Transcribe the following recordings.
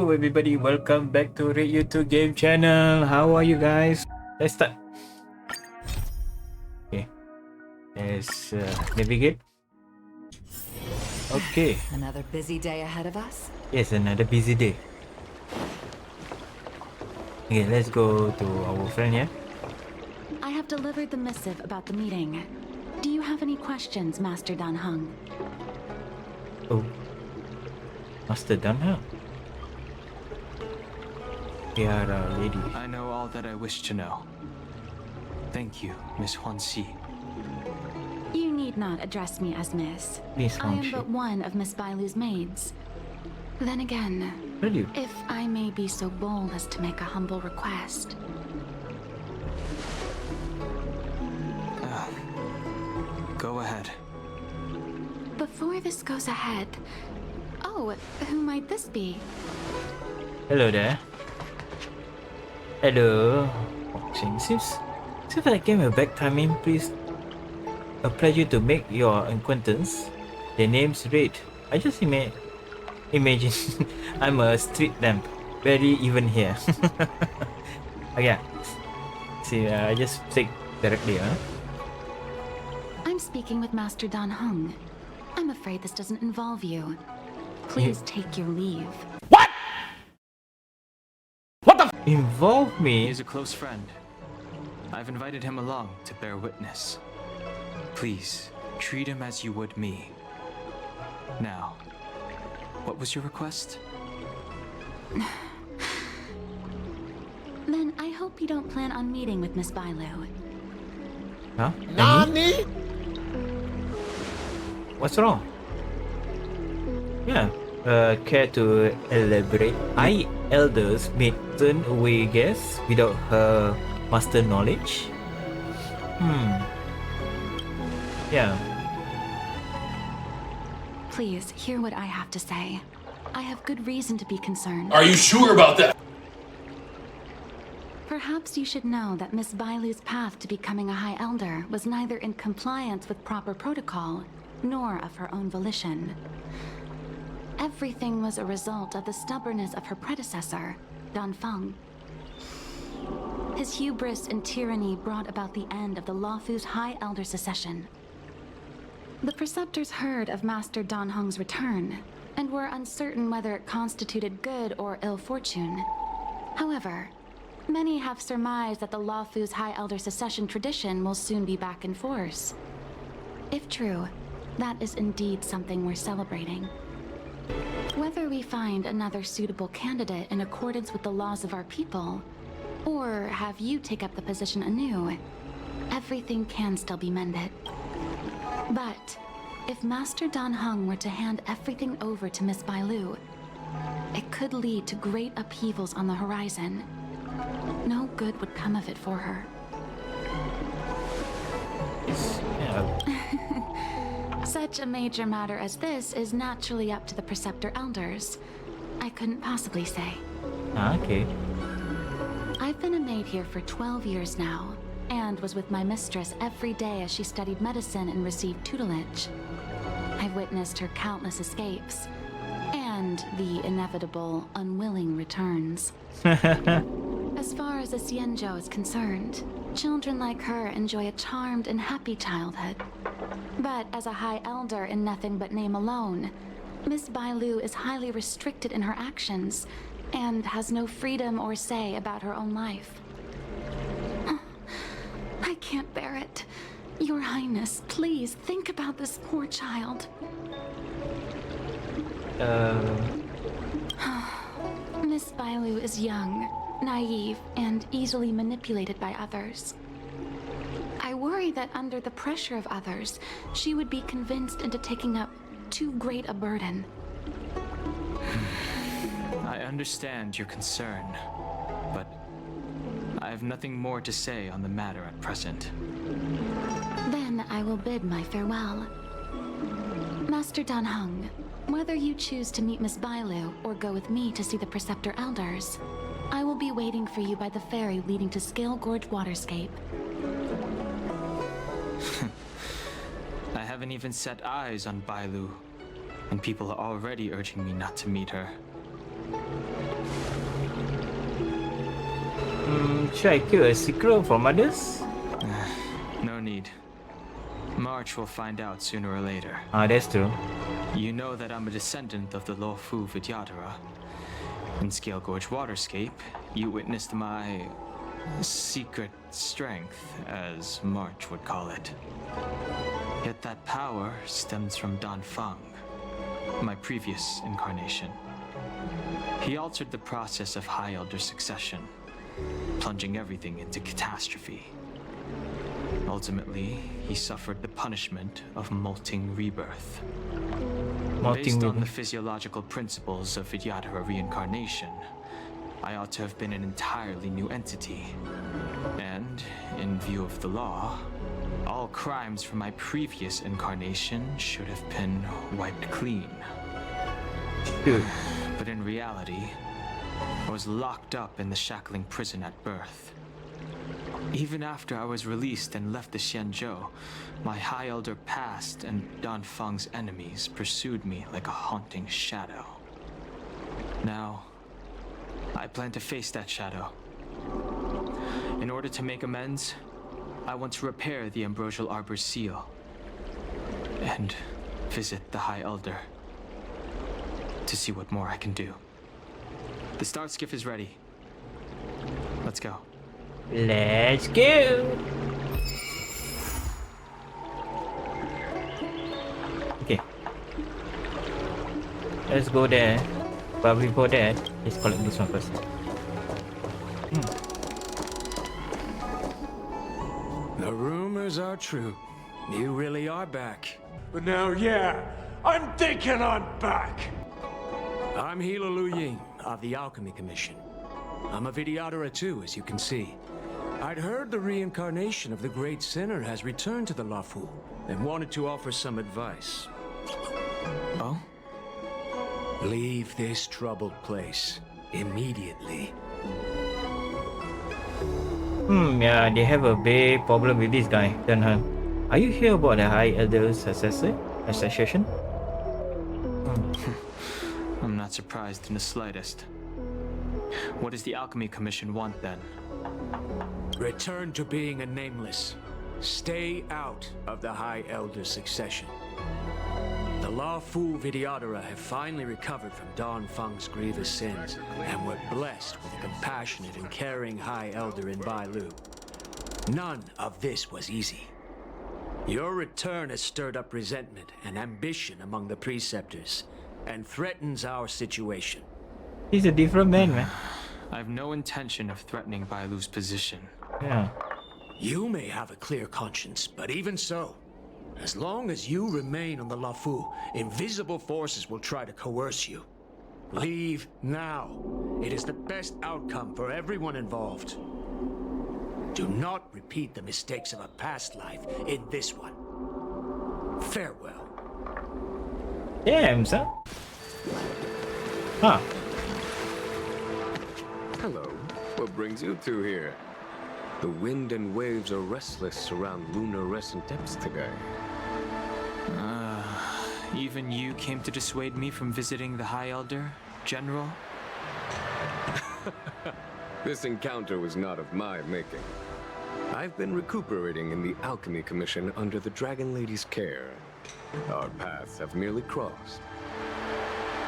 Hello everybody, welcome back to Red YouTube Game Channel. How are you guys? Let's start. Okay, let's navigate. Okay. Another busy day ahead of us? Yes, another busy day. Okay, let's go to our friend here. I have delivered the missive about the meeting. Do you have any questions, Master Dan Heng? Oh, Master Dan Heng. Tiara lady. I know all that I wish to know. Thank you, Miss Huanxi. You need not address me as Miss. Miss I am Huanxi. but one of Miss Bailu's maids. Then again, Really? if I may be so bold as to make a humble request. Go ahead. Before this goes ahead... Oh, who might this be? Hello there. Hello. Boxing. Seems like I'm back timing. Please. A pleasure to make your acquaintance. The name's Red. I just imagine I'm a street lamp. Very even here. Okay. See, I just take directly, huh? I'm speaking with Master Dan Heng. I'm afraid this doesn't involve you. Please take your leave. Involve He me? is a close friend. I've invited him along to bear witness. Please, treat him as you would me. Now, what was your request? Then I hope you don't plan on meeting with Miss Bailu. Huh? Nani? What's wrong? Yeah. Care to elaborate? I elders may turn away guests without her master knowledge. Yeah. Please, hear what I have to say. I have good reason to be concerned. Are you sure about that? Perhaps you should know that Miss Bailu's path to becoming a High Elder was neither in compliance with proper protocol, nor of her own volition. Everything was a result of the stubbornness of her predecessor, Dan Feng. His hubris and tyranny brought about the end of the Luofu's High Elder succession. The preceptors heard of Master Dan Heng's return, and were uncertain whether it constituted good or ill fortune. However, many have surmised that the Luofu's High Elder succession tradition will soon be back in force. If true, that is indeed something we're celebrating. Whether we find another suitable candidate in accordance with the laws of our people, or have you take up the position anew, everything can still be mended. But if Master Dan Heng were to hand everything over to Miss Bailu, it could lead to great upheavals on the horizon. No good would come of it for her. Yeah. Such a major matter as this is naturally up to the Preceptor Elders. I couldn't possibly say. Okay. I've been a maid here for 12 years now, and was with my mistress every day as she studied medicine and received tutelage. I've witnessed her countless escapes, and the inevitable, unwilling returns. As far as the Xianzhou is concerned, children like her enjoy a charmed and happy childhood. But as a High Elder in nothing but name alone, Miss Bailu is highly restricted in her actions, and has no freedom or say about her own life. I can't bear it. Your Highness, please think about this poor child. Miss Bailu is young, naive, and easily manipulated by others. I worry that under the pressure of others, she would be convinced into taking up too great a burden. I understand your concern, but I have nothing more to say on the matter at present. Then I will bid my farewell. Master Dan Heng, whether you choose to meet Miss Bailu or go with me to see the Preceptor Elders, I will be waiting for you by the ferry leading to Scale Gorge Waterscape. I haven't even set eyes on Bailu, and people are already urging me not to meet her. Should I keep a secret from others? No need. March will find out sooner or later. Ah, that's true. You know that I'm a descendant of the Lawfu Vidyadhara. In Scale Gorge Waterscape, you witnessed my secret strength, as March would call it. Yet that power stems from Dan Feng, my previous incarnation. He altered the process of High Elder succession, plunging everything into catastrophe. Ultimately, he suffered the punishment of molting rebirth. Based on the physiological principles of Vidyadhara reincarnation, I ought to have been an entirely new entity. And, in view of the law, all crimes from my previous incarnation should have been wiped clean. Dude. But in reality, I was locked up in the shackling prison at birth. Even after I was released and left the Xianzhou, my High Elder past and Dan Feng's enemies pursued me like a haunting shadow. Now, I plan to face that shadow. In order to make amends, I want to repair the Ambrosial Arbor's seal and visit the High Elder to see what more I can do. The start skiff is ready. Let's go. Let's go. Okay. Let's go there. But before that, let's collect this one first. The rumors are true. You really are back. But now, yeah, I'm thinking I'm back. I'm Hila Lu Ying of the Alchemy Commission. I'm a Vidyadhara too, as you can see. I'd heard the reincarnation of the Great Sinner has returned to the Lawfu and wanted to offer some advice. Oh? Leave this troubled place immediately. Yeah, they have a big problem with this guy, Dunhan. Are you here about the High Elder's succession? I'm not surprised in the slightest. What does the Alchemy Commission want then? Return to being a nameless. Stay out of the High Elder succession. The Lawfu Vidyadhara have finally recovered from Dan Feng's grievous sins, and were blessed with a compassionate and caring High Elder in Bailu. None of this was easy. Your return has stirred up resentment and ambition among the preceptors, and threatens our situation. He's a different man, man. I have no intention of threatening Bailu's position. Yeah. You may have a clear conscience, but even so, as long as you remain on the Lawfu, invisible forces will try to coerce you. Leave now. It is the best outcome for everyone involved. Do not repeat the mistakes of a past life in this one. Farewell. Damn, son. Huh. Hello. What brings you two here? The wind and waves are restless around lunar-rescent depths today. Even you came to dissuade me from visiting the High Elder, General? This encounter was not of my making. I've been recuperating in the Alchemy Commission under the Dragon Lady's care. Our paths have merely crossed.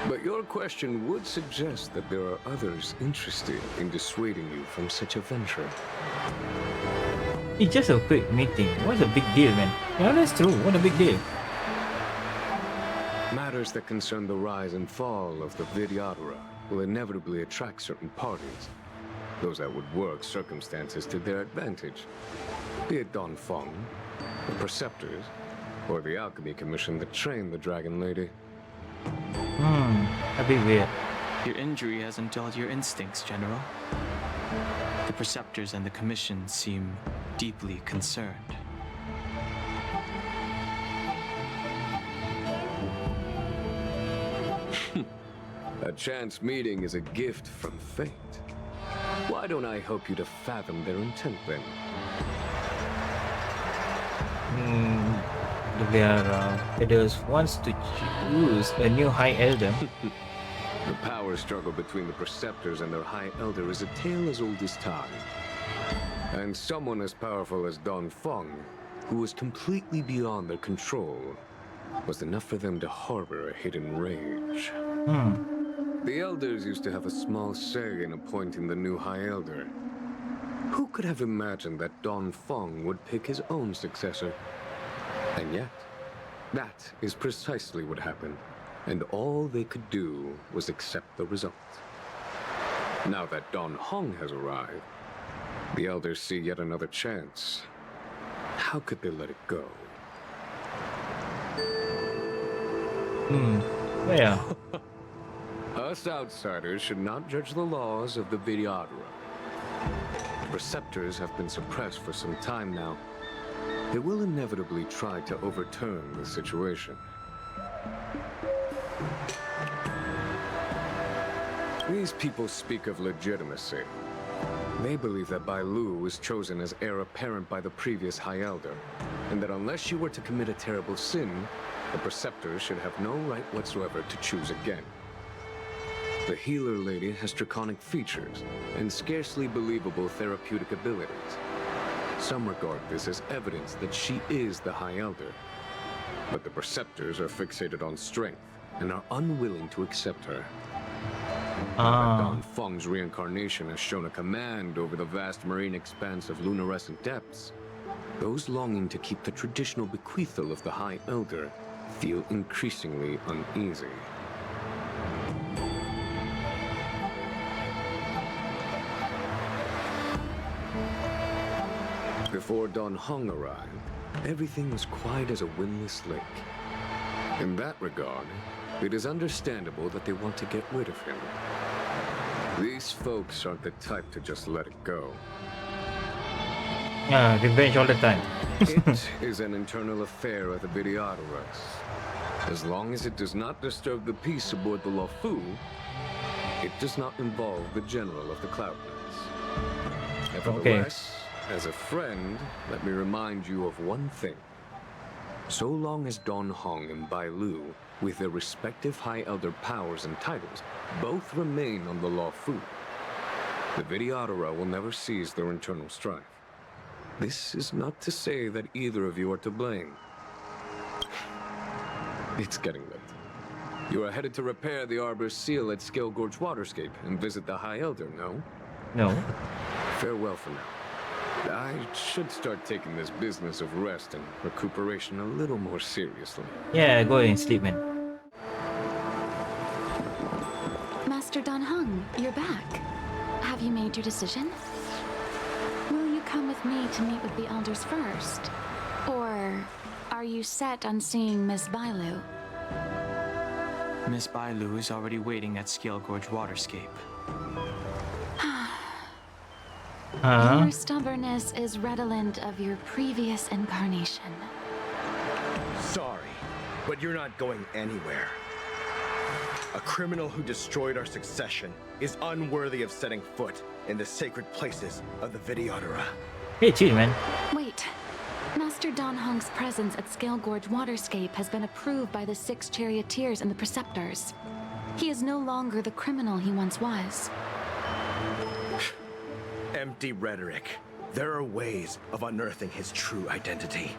But your question would suggest that there are others interested in dissuading you from such a venture. It's just a quick meeting. What's the big deal, man? Yeah, that's true. What a big deal. Matters that concern the rise and fall of the Vidyadhara will inevitably attract certain parties. Those that would work circumstances to their advantage. Be it Dan Feng, the Preceptors, or the Alchemy Commission that trained the Dragon Lady. A bit weird. Your injury hasn't dulled your instincts, General. The Preceptors and the Commission seem deeply concerned. A chance meeting is a gift from fate. Why don't I help you to fathom their intent then? There wants to choose a new High Elder. The power struggle between the Preceptors and their High Elder is a tale as old as time. And someone as powerful as Don Feng, who was completely beyond their control, was enough for them to harbor a hidden rage. The Elders used to have a small say in appointing the new High Elder. Who could have imagined that Don Feng would pick his own successor? And yet, that is precisely what happened. And all they could do was accept the result. Now that Don Hong has arrived, the Elders see yet another chance. How could they let it go? Yeah. Us outsiders should not judge the laws of the Vidyadhara. Preceptors have been suppressed for some time now. They will inevitably try to overturn the situation. These people speak of legitimacy. They believe that Bai Lu was chosen as heir apparent by the previous High Elder, and that unless you were to commit a terrible sin, the Preceptors should have no right whatsoever to choose again. The healer lady has draconic features and scarcely believable therapeutic abilities. Some regard this as evidence that she is the High Elder, but the Preceptors are fixated on strength and are unwilling to accept her. Don Feng's reincarnation has shown a command over the vast marine expanse of luminescent depths. Those longing to keep the traditional bequeathal of the High Elder feel increasingly uneasy. Before Don Hong arrived, everything was quiet as a windless lake. In that regard, it is understandable that they want to get rid of him. These folks aren't the type to just let it go. Revenge all the time. It is an internal affair of the Vidyadharas. As long as it does not disturb the peace aboard the Luofu, it does not involve the General of the Cloudlands. Nevertheless, as a friend, let me remind you of one thing. So long as Don Hong and Bai Lu, with their respective High Elder powers and titles, both remain on the Luofu, the Vidyadhara will never cease their internal strife. This is not to say that either of you are to blame. It's getting late. You are headed to repair the Arbor's seal at Scale Gorge Waterscape and visit the High Elder, no? No. Farewell for now. I should start taking this business of rest and recuperation a little more seriously. Yeah, go and sleep, man. Master Don Hung, you're back. Have you made your decision? Will you come with me to meet with the elders first? Or are you set on seeing Miss Bailu? Miss Bailu is already waiting at Scale Gorge Waterscape. Your stubbornness is redolent of your previous incarnation. Sorry, but you're not going anywhere. A criminal who destroyed our succession is unworthy of setting foot in the sacred places of the Vidyadhara. Hey, chill, man. Wait. Master Don Hong's presence at Scale Gorge Waterscape has been approved by the 6 charioteers and the Preceptors. He is no longer the criminal he once was. Empty rhetoric. There are ways of unearthing his true identity.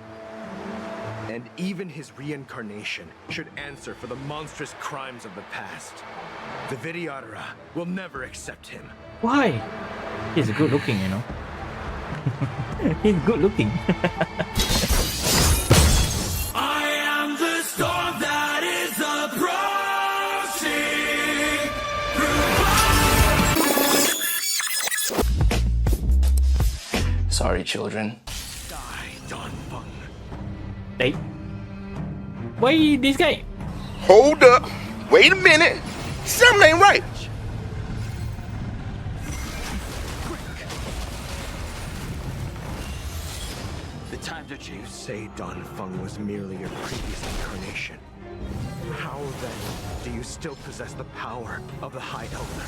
And even his reincarnation should answer for the monstrous crimes of the past. The Vidyadhara will never accept him. Why? He's good looking, you know. He's good looking. I am the storm that is approaching. Sorry, children. Die, Don Feng. Hey. Why this guy? Hold up. Wait a minute. Something ain't right. The times are changed. You say Don Feng was merely your previous incarnation. How then do you still possess the power of the High Elder?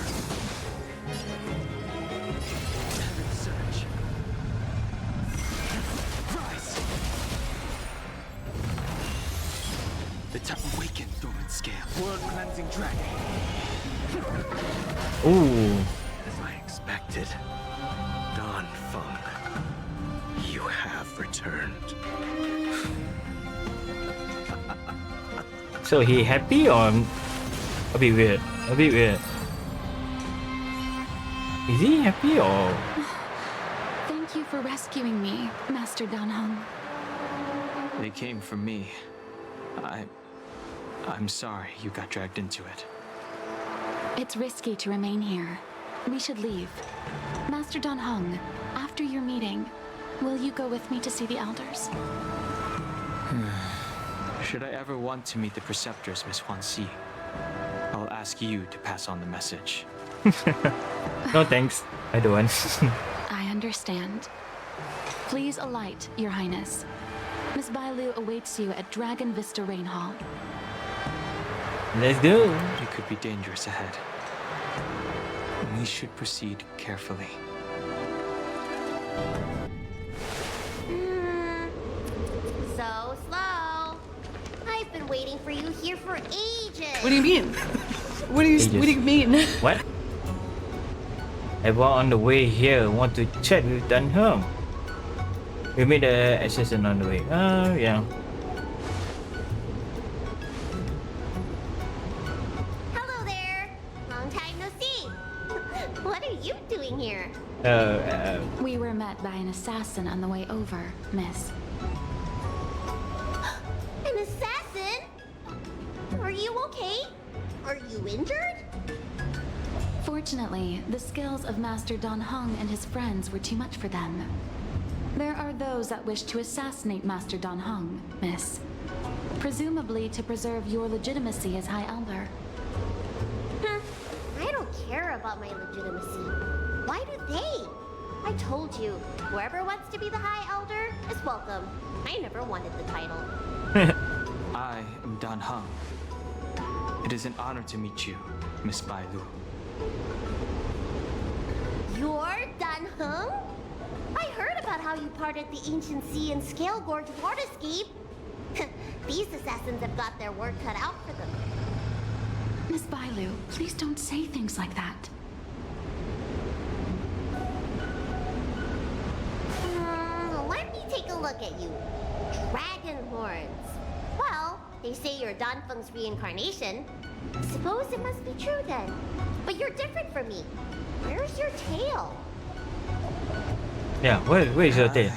Search. Rise. The time awakened through its scale. World cleansing dragon. Ooh. As I expected, Don Feng, you have returned. So he happy or a bit weird? A bit weird. Is he happy or? Thank you for rescuing me, Master Dan Heng. They came for me. I'm sorry you got dragged into it. It's risky to remain here. We should leave. Master Dan Heng, after your meeting, will you go with me to see the elders? Should I ever want to meet the preceptors, Miss Huanxi, I'll ask you to pass on the message. No thanks. I don't want. I understand. Please alight, Your Highness. Miss Bailu awaits you at Dragon Vista Rain Hall. Let's go. It could be dangerous ahead. We should proceed carefully. So slow. I've been waiting for you here for ages. What do you mean? What do you mean? What? Everyone on the way here want to chat with Dan Heng. We made the assassin on the way. Oh yeah. Hello there. Long time no see. What are you doing here? We were met by an assassin on the way over, miss. An assassin? Are you okay? Are you injured? Fortunately, the skills of Master Dan Heng and his friends were too much for them. There are those that wish to assassinate Master Dan Heng, miss. Presumably to preserve your legitimacy as High Elder. I don't care about my legitimacy. Why do they? I told you, whoever wants to be the High Elder is welcome. I never wanted the title. I am Dan Heng. It is an honor to meet you, Miss Bailu. You're Dan Heng? I heard about how you parted the ancient sea and Scale Gorge waterscape. These assassins have got their work cut out for them. Miss Bailu, please don't say things like that. Let me take a look at you. Dragon horns. Well, they say you're Dan Feng's reincarnation. Suppose it must be true then. But you're different from me. Where's your tail? Yeah, where is your tail?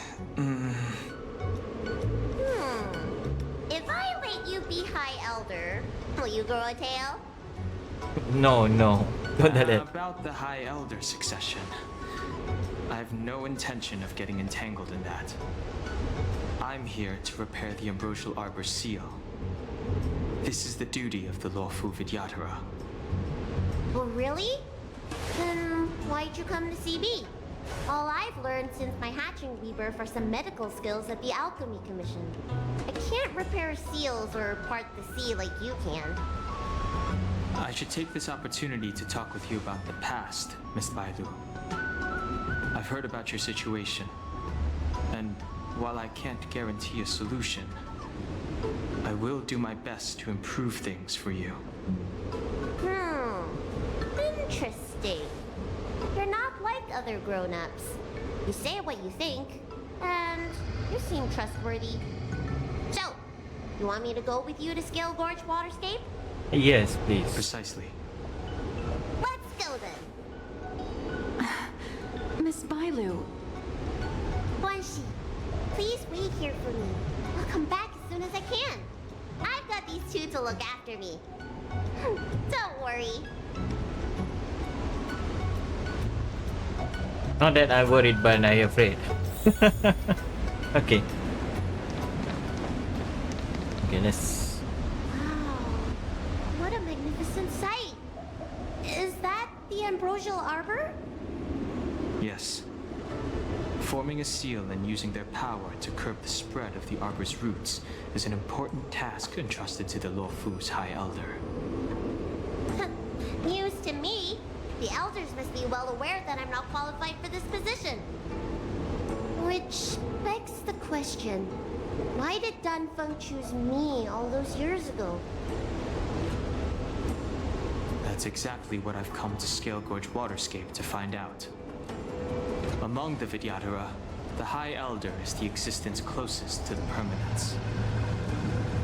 If I let you be High Elder, will you grow a tail? No, don't do that. About the High Elder succession, I have no intention of getting entangled in that. I'm here to repair the Ambrosial Arbor's seal. This is the duty of the lawful Vidyadhara. Well, really? Then why'd you come to see me? All I've learned since my hatching rebirth are some medical skills at the Alchemy Commission. I can't repair seals or part the sea like you can. I should take this opportunity to talk with you about the past, Miss Bailu. I've heard about your situation, and while I can't guarantee a solution, I will do my best to improve things for you. Interesting. You're not like other grown-ups. You say what you think, and you seem trustworthy. So, you want me to go with you to Scale Gorge Waterscape? Yes, please. Precisely. Let's go then. Miss Bailu. Guanxi, please wait here for me. I'll come back as soon as I can. I've got these two to look after me. Don't worry. Not that I'm worried, but I'm afraid. Okay. Okay, let's... Wow. What a magnificent sight. Is that the Ambrosial Arbor? Yes. Forming a seal and using their power to curb the spread of the Arbor's roots is an important task entrusted to the Luofu's High Elder. News to me. The elders must be well aware that I'm not qualified for this position. Which begs the question, why did Dan Feng choose me all those years ago? That's exactly what I've come to Scale Gorge Waterscape to find out. Among the Vidyadhara, the High Elder is the existence closest to the permanence.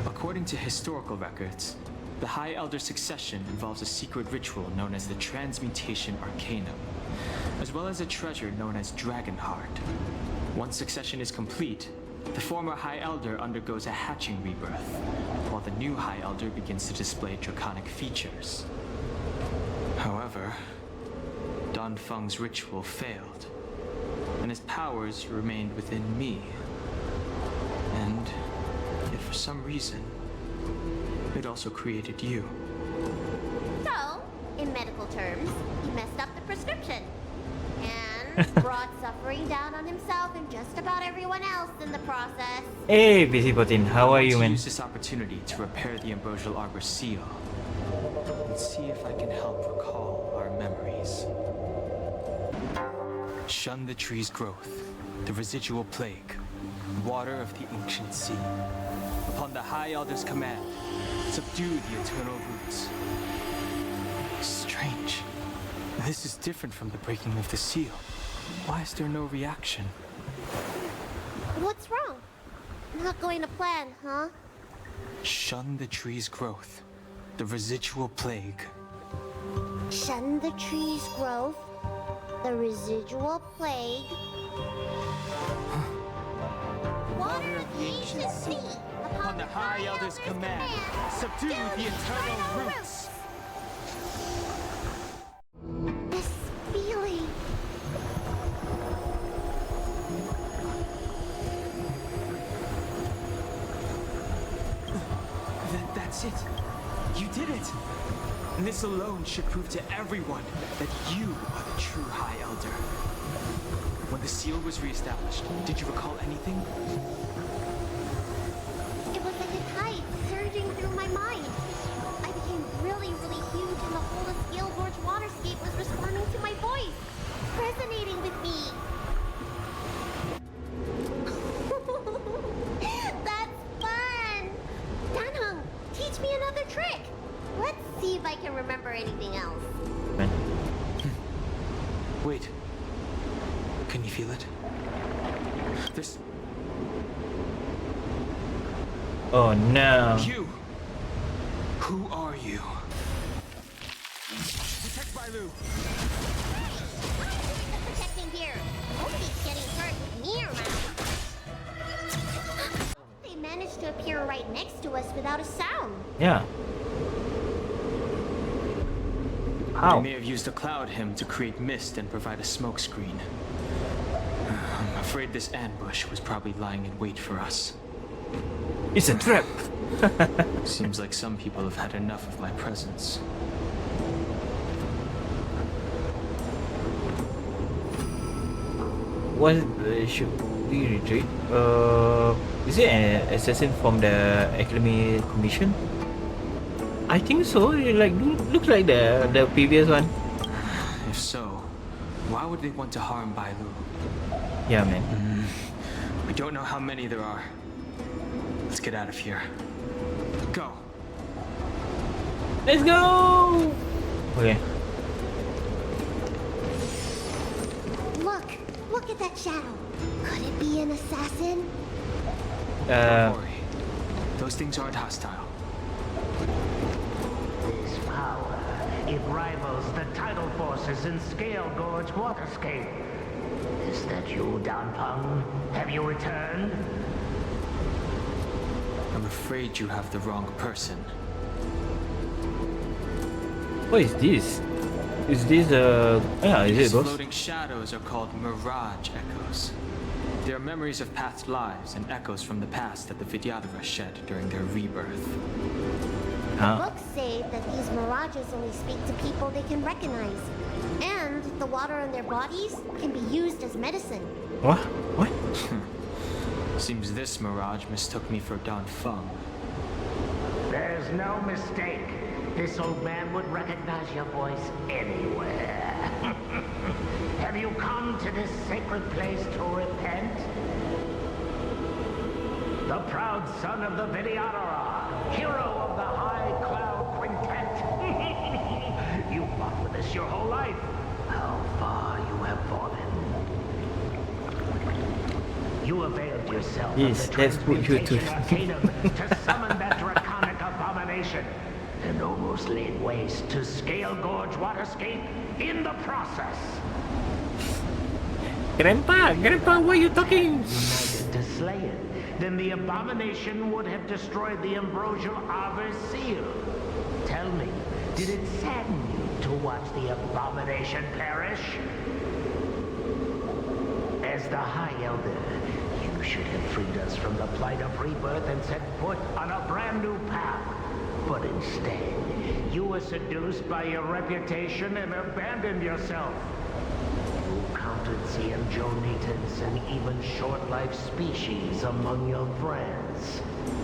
According to historical records, the High Elder succession involves a secret ritual known as the Transmutation Arcanum, as well as a treasure known as Dragon Heart. Once succession is complete, the former High Elder undergoes a hatching rebirth, while the new High Elder begins to display draconic features. However, Dan Feng's ritual failed, and his powers remained within me. And if for some reason, it also created you. So, in medical terms, he messed up the prescription. And brought suffering down on himself and just about everyone else in the process. Hey, Busybotin, how are you, I man? use this opportunity to repair the Ambrosial Arbor seal and see if I can help recall our memories. Shun the tree's growth, the residual plague, water of the ancient sea. Upon the High Elder's command, subdue the eternal roots. Strange. This is different from the breaking of the seal. Why is there no reaction? What's wrong? Not going to plan, huh? Shun the tree's growth, the residual plague. Shun the tree's growth, the residual plague. Water of the ancient sea. Upon the High Elder's command, subdue the eternal roots. This feeling. That's it. You did it. And this alone should prove to everyone that you are the true High Elder. When the seal was reestablished, did you recall anything? It was like a tide surging through my mind. I became really, really huge and the whole of Scale Gorge Waterscape was responding to my voice, resonating with me. That's fun! Danheng, teach me another trick. Let's see if I can remember anything else. Wait. Can you feel it? There's... Oh no. You! Who are you? Protect Bailu! The protecting gear. Nobody's getting hurt with me around. They managed to appear right next to us without a sound. Yeah. They How? may have used a cloud hymn to create mist and provide a smoke screen. I'm afraid this ambush was probably lying in wait for us. It's a trap. Seems like some people have had enough of my presence. What should we retreat? Is it an assassin from the Academy Commission? I think so. It looks like the previous one. If so, why would they want to harm Bailu? Yeah, man. We don't know how many there are. Let's get out of here. Go. Let's go. Okay. Look at that shadow. Could it be an assassin? Don't worry. Those things aren't hostile. This power, it rivals the tidal forces in Scale Gorge Waterscape. Is that you, Danpeng? Have you returned? I'm afraid you have the wrong person. What is this? Is this yeah? Is These it boss? floating shadows are called mirage echoes. They are memories of past lives and echoes from the past that the Vidyadhara shed during their rebirth. Books say that these mirages only speak to people they can recognize. And the water on their bodies can be used as medicine. What? What? Seems this mirage mistook me for Dan Feng. There's no mistake. This old man would recognize your voice anywhere. Have you come to this sacred place to repent? The proud son of the Vidyadhara, hero of the High Cloud Quintet. yourself Yes, of the let's put you to- transmutation arcanum to summon that draconic abomination, and almost laid waste to Scale Gorge Waterscape in the process. Grandpa, why are you talking? United to slay it, then the abomination would have destroyed the ambrosial arbor seal. Tell me, did it sadden you to watch the abomination perish? As the High Elder, you should have freed us from the plight of rebirth and set foot on a brand new path. But instead, you were seduced by your reputation and abandoned yourself. You counted CMJO natives and even short-lived species among your friends.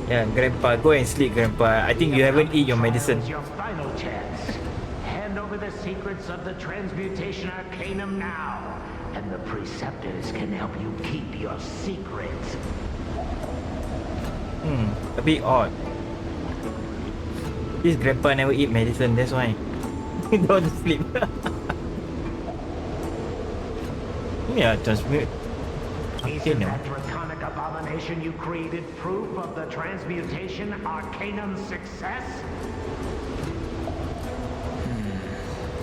Yeah, Grandpa, go and sleep, Grandpa. I think you haven't eaten your medicine. Your final chance. Hand over the secrets of the transmutation arcanum now, and the preceptors can help you keep your secrets. A bit odd. This Grandpa never eat medicine, that's why. He don't sleep. Yeah, transmute. Isn't that draconic abomination you created proof of the transmutation arcanum's success?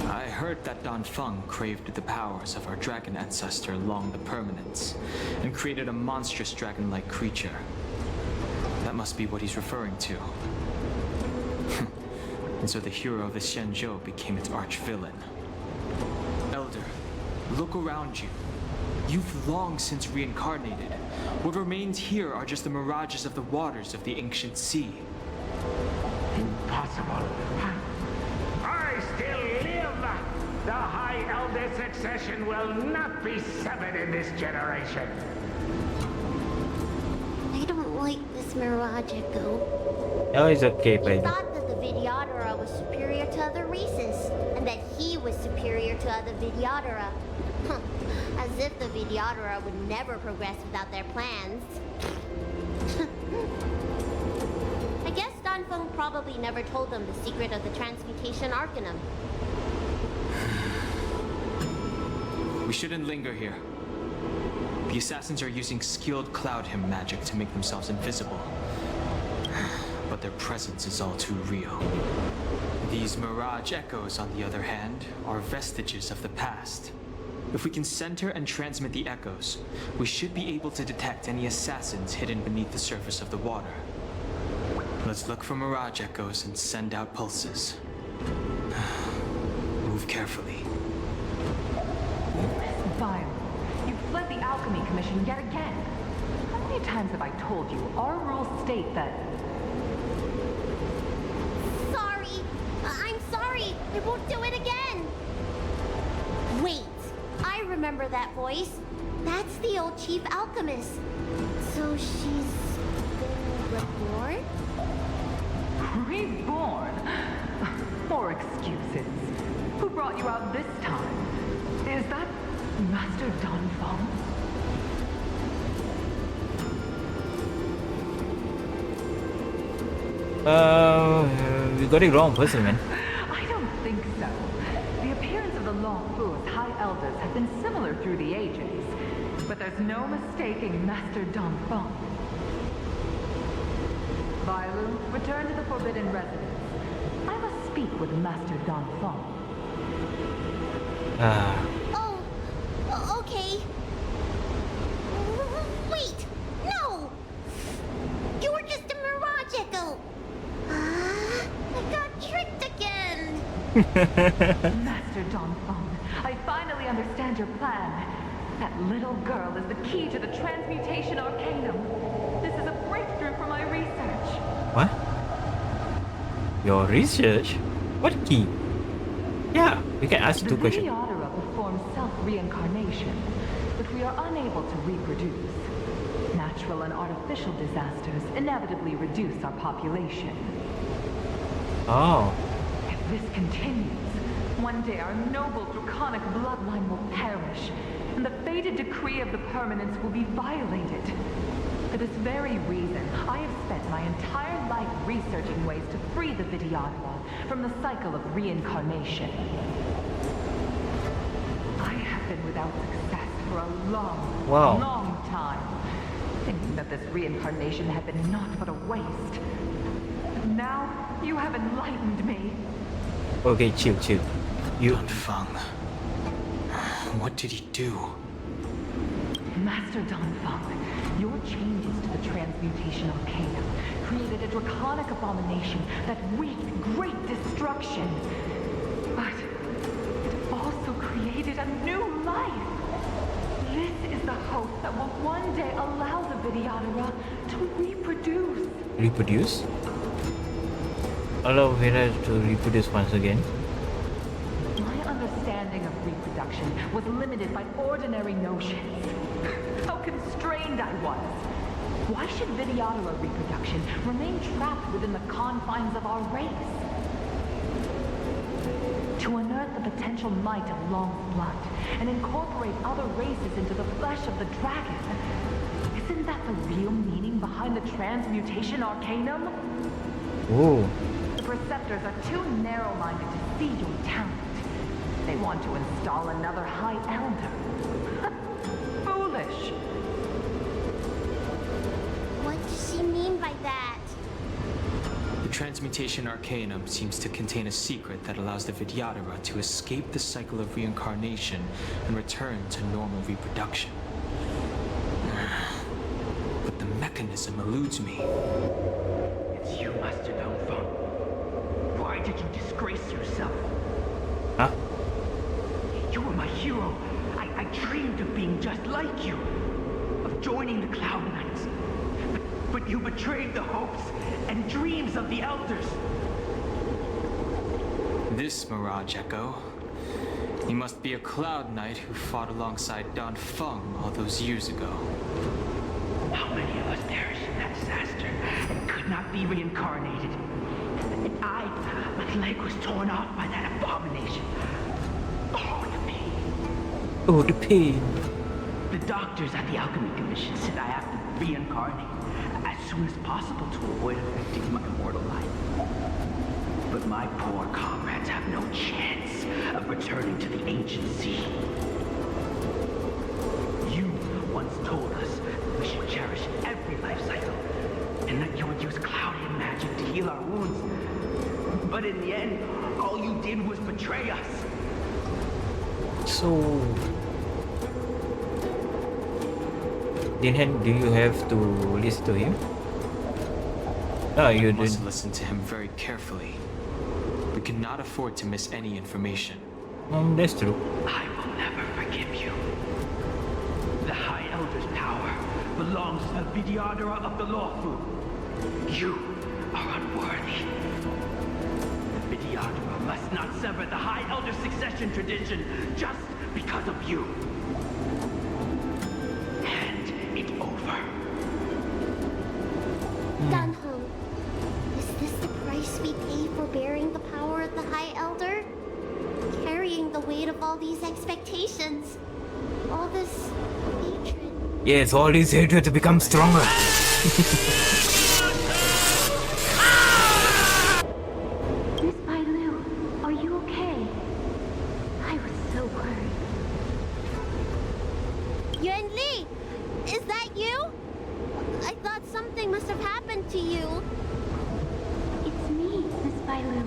I heard that Don Feng craved the powers of our dragon ancestor Long the Permanence, and created a monstrous dragon-like creature. That must be what he's referring to. And so the hero of the Xianzhou became its arch-villain. Elder, look around you. You've long since reincarnated. What remains here are just the mirages of the waters of the ancient sea. Impossible. I still live! The High Elder succession will not be severed in this generation. I don't like this mirage echo. Oh, it's okay, He buddy. thought that the Vidyadhara was superior to other races, and that he was superior to other Vidyadhara. As if the Vidyadhara would never progress without their plans. I guess Don Feng probably never told them the secret of the transmutation arcanum. We shouldn't linger here. The assassins are using skilled cloud hymn magic to make themselves invisible. But their presence is all too real. These mirage echoes, on the other hand, are vestiges of the past. If we can center and transmit the echoes, we should be able to detect any assassins hidden beneath the surface of the water. Let's look for mirage echoes and send out pulses. Move carefully. Vile. You've fled the Alchemy Commission yet again. How many times have I told you our rules state that... Sorry! I'm sorry! I won't do it again! Wait! I remember that voice. That's the old chief alchemist. So she's been reborn? Reborn? More excuses. Who brought you out this time? Is that Master Don Feng? We got it wrong person, man. I don't think so. The appearance of the Lawful's High Elders have been similar through the ages, but there's no mistaking Master Don Feng. Vailu, return to the Forbidden Residence. I must speak with Master Don Feng. Oh, okay. Wait! No! You were just a mirage echo! I got tricked again! Master Don Feng, I finally understand your plan. That little girl is the key to the transmutation arcanum. This is a breakthrough for my research. What? Your research? What key? Yeah, we can ask two questions. The Vidyadhara perform self-reincarnation, but we are unable to reproduce. Natural and artificial disasters inevitably reduce our population. Oh. If this continues, one day our noble draconic bloodline will perish, and the fated decree of the permanence will be violated. For this very reason, I have spent my entire life researching ways to free the Vidyadhara from the cycle of reincarnation. I have been without success for a long time, thinking that that this reincarnation had been naught but a waste. Now, you have enlightened me. Okay, chill. Don Feng. What did he do? Master Don Feng, your changes to the transmutation arcana created a draconic abomination that wreaked great destruction. But it also created a new life. This is the hope that will one day allow the Vidyadhara to reproduce. Reproduce? Allow Vera to reproduce once again. My understanding of reproduction was limited by ordinary notions. How constrained I was. Why should Vidyadhara reproduction remain trapped within the confines of our race? To unearth the potential might of Long's blood and incorporate other races into the flesh of the dragon. Isn't that the real meaning behind the transmutation arcanum? Oh. The Preceptors are too narrow-minded to see your talent. They want to install another High Elder. Foolish. What does she mean by that? The transmutation arcanum seems to contain a secret that allows the Vidyadhara to escape the cycle of reincarnation and return to normal reproduction. But the mechanism eludes me. It's you, Master Don Feng. Why did you disgrace yourself? Huh? You were my hero. I dreamed of being just like you. Of joining the Cloud Knights. But you betrayed the hopes and dreams of the Elders. This Mirage Echo. He must be a Cloud Knight who fought alongside Don Feng all those years ago. How many of us perished in that disaster and could not be reincarnated? And my leg was torn off by that abomination. Oh, the pain. Oh, the pain. The doctors at the Alchemy Commission said I have to reincarnate as soon as possible to avoid affecting my immortal life. But my poor comrades have no chance of returning to the ancient sea. You once told us we should cherish every life cycle, and that you would use Cloudian magic to heal our wounds. But in the end, all you did was betray us. So, then do you have to listen to him? Oh, you We must did. listen to him very carefully. We cannot afford to miss any information. That's true. I will never forgive you. The High Elder's power belongs to the Vidyadhara of the lawful. You are unworthy. The Vidyadhara must not sever the High Elder succession tradition just because of you. Hand it over. Don Heng, is this the price we pay for bearing the power of the High Elder? Carrying the weight of all these expectations. All this hatred. Yes, all this hatred to become stronger. Miss Bailu, are you okay? I was so worried. Yuan Li! Is that you? I thought something must have happened to you. It's me, Miss Bailu.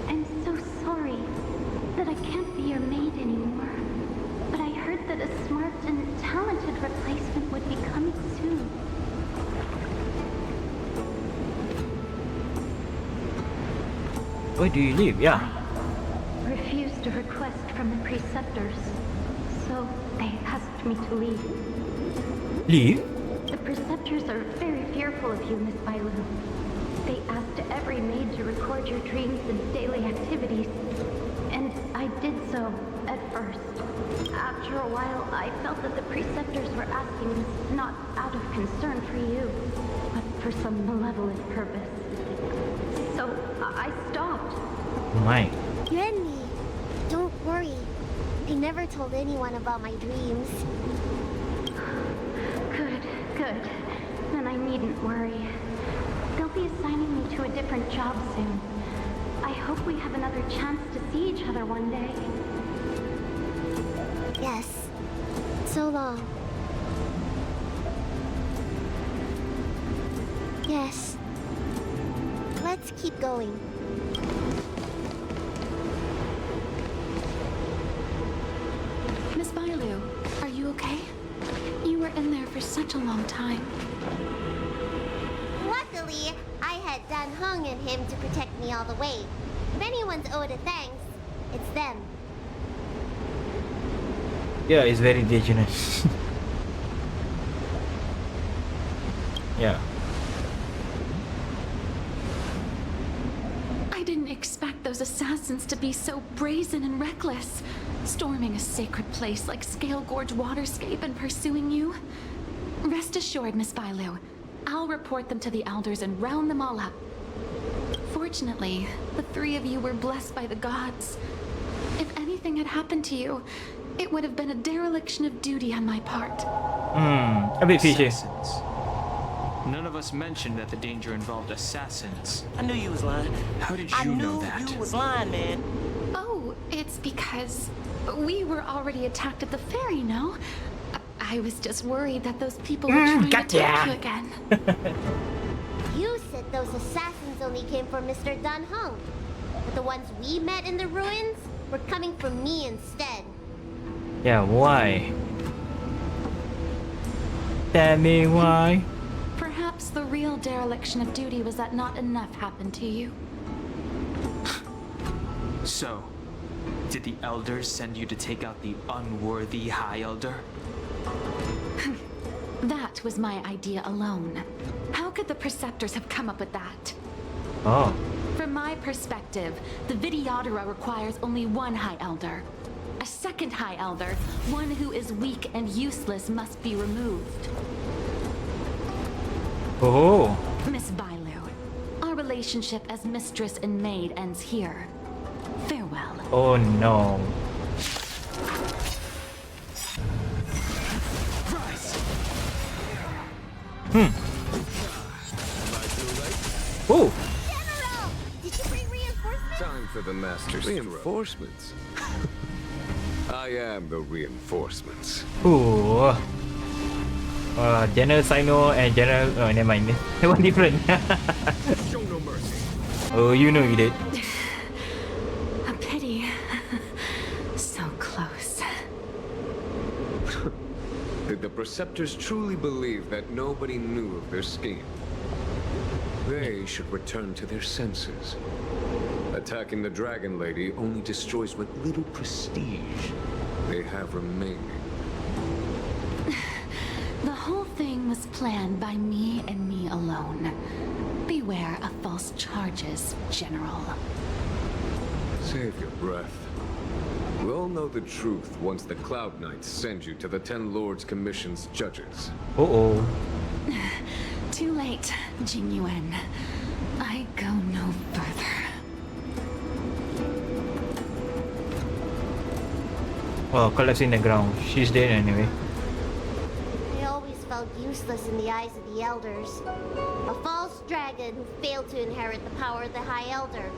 I'm so sorry that I can't be your maid anymore. But I heard that a smart and talented replacement would be coming soon. Where do you live? Yeah. I refused a request from the Preceptors, so they asked me to leave. Leave? The Preceptors are very fearful of you, Miss Bailu. They asked every maid to record your dreams and daily activities, and I did so at first. After a while, I felt that the Preceptors were asking this not out of concern for you, but for some malevolent purpose. So I stopped. Oh my. Yuan Li, don't worry. I never told anyone about my dreams. Good. Then I needn't worry. They'll be assigning me to a different job soon. I hope we have another chance to see each other one day. Yes. So long. Yes. Let's keep going. Miss Bailu, are you okay? You were in there for such a long time. Luckily, I had Dan Heng and him to protect me all the way. If anyone's owed a thanks, it's them. Yeah, it's very dangerous. Yeah. I didn't expect those assassins to be so brazen and reckless, storming a sacred place like Scale Gorge Waterscape and pursuing you. Rest assured, Miss Bailu, I'll report them to the elders and round them all up. Fortunately, the three of you were blessed by the gods. If anything had happened to you, it would have been a dereliction of duty on my part. A bit fishy. Assassins. None of us mentioned that the danger involved assassins. I knew you was lying. How did you know that? I knew you was lying, man. Oh, it's because we were already attacked at the fair, you know? I was just worried that those people were trying to attack you again. You said those assassins only came for Mr. Dan Heng. But the ones we met in the ruins were coming for me instead. Yeah, why? Tell me why. Perhaps the real dereliction of duty was that not enough happened to you. So, did the elders send you to take out the unworthy High Elder? That was my idea alone. How could the Preceptors have come up with that? Oh. From my perspective, the Videodora requires only one High Elder. A second High Elder, one who is weak and useless, must be removed. Oh. Miss Bailu, our relationship as mistress and maid ends here. Farewell. Oh no. Oh. General! Did you bring reinforcements? Time for the master's reinforcements. I am the reinforcements. Ooh. General Sino and General... Oh, never mind. That one different. Show no mercy. Oh, you know you did. A pity. So close. Did the Preceptors truly believe that nobody knew of their scheme? They should return to their senses. Attacking the Dragon Lady only destroys what little prestige they have remaining. The whole thing was planned by me and me alone. Beware of false charges, General. Save your breath. We'll know the truth once the Cloud Knights send you to the Ten Lords Commission's judges. Uh-oh. Too late, Jing Yuan. I go no further. Oh, collapse in the ground. She's dead anyway. I always felt useless in the eyes of the elders. A false dragon who failed to inherit the power of the High Elder.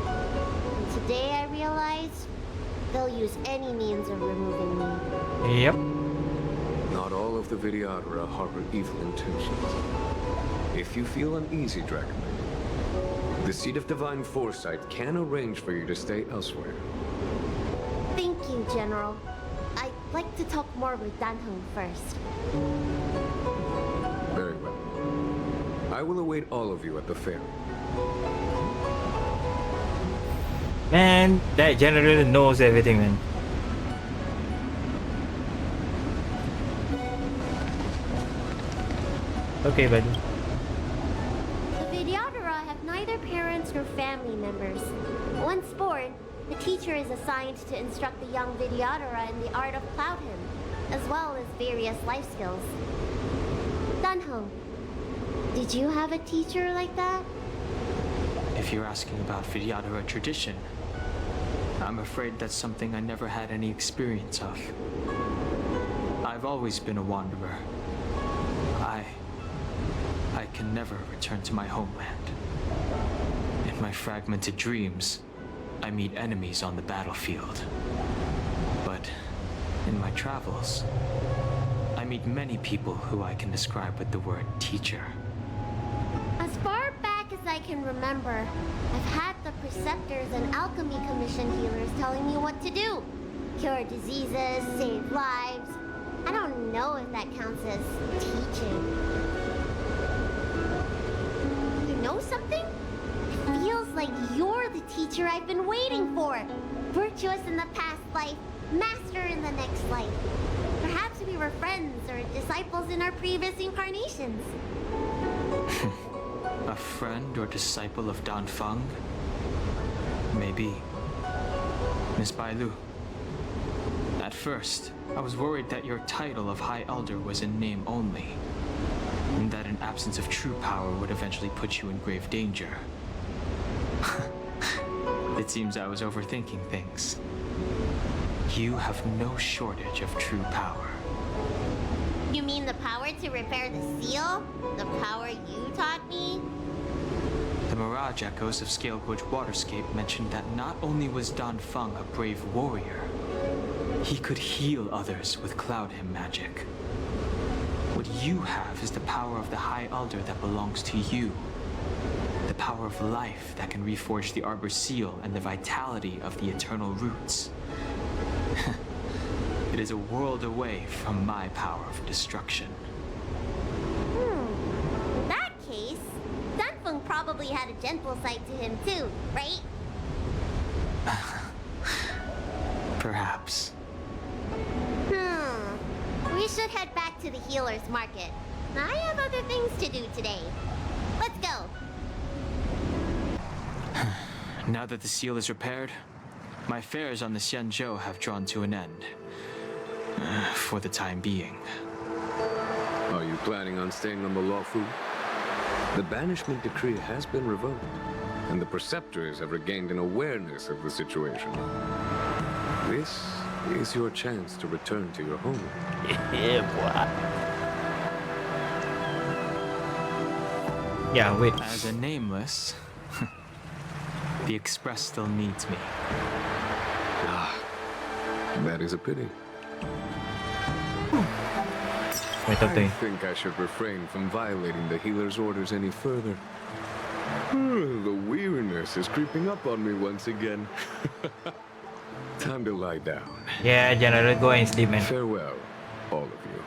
And today I realized they'll use any means of removing me. Yep. Not all of the Videodora harbor evil intentions. If you feel uneasy, Dragon Lady, the Seat of Divine Foresight can arrange for you to stay elsewhere. Thank you, General. I'd like to talk more with Dan Heng first. Very well. I will await all of you at the fair. Man, that general knows everything, man. Okay, buddy. The Videodora have neither parents nor family members. Once born, the teacher is assigned to instruct the young Videodora in the art of Cloud Hymn, as well as various life skills. Dan Heng, did you have a teacher like that? If you're asking about Videodora tradition, I'm afraid that's something I never had any experience of. I've always been a wanderer. I can never return to my homeland. In my fragmented dreams, I meet enemies on the battlefield. But in my travels, I meet many people who I can describe with the word teacher. can remember, I've had the preceptors and alchemy commission healers telling me what to do. Cure diseases, save lives. I don't know if that counts as teaching. You know something? It feels like you're the teacher I've been waiting for. Virtuous in the past life, master in the next life. Perhaps we were friends or disciples in our previous incarnations. A friend or disciple of Dan Feng? Maybe. Miss Bailu. At first, I was worried that your title of High Elder was in name only, and that an absence of true power would eventually put you in grave danger. It seems I was overthinking things. You have no shortage of true power. You mean the power to repair the seal? The power you taught me? The Mirage Echoes of Scale Gorge Waterscape mentioned that not only was Dan Feng a brave warrior, he could heal others with Cloud Hymn magic. What you have is the power of the High Elder that belongs to you. The power of life that can reforge the Arbor Seal and the vitality of the Eternal Roots. It is a world away from my power of destruction. In that case, Dunfeng probably had a gentle side to him too, right? Perhaps. We should head back to the healer's market. I have other things to do today. Let's go. Now that the seal is repaired, my affairs on the Xianzhou have drawn to an end. For the time being. Are you planning on staying on the Lawfu? The banishment decree has been revoked, and the preceptors have regained an awareness of the situation. This is your chance to return to your home. Yeah, boy. Yeah, wait. As a nameless, the Express still needs me. That is a pity. Wait, I think I should refrain from violating the healer's orders any further. The weariness is creeping up on me once again. Time to lie down. Yeah, General, go and sleep, man. Farewell, all of you.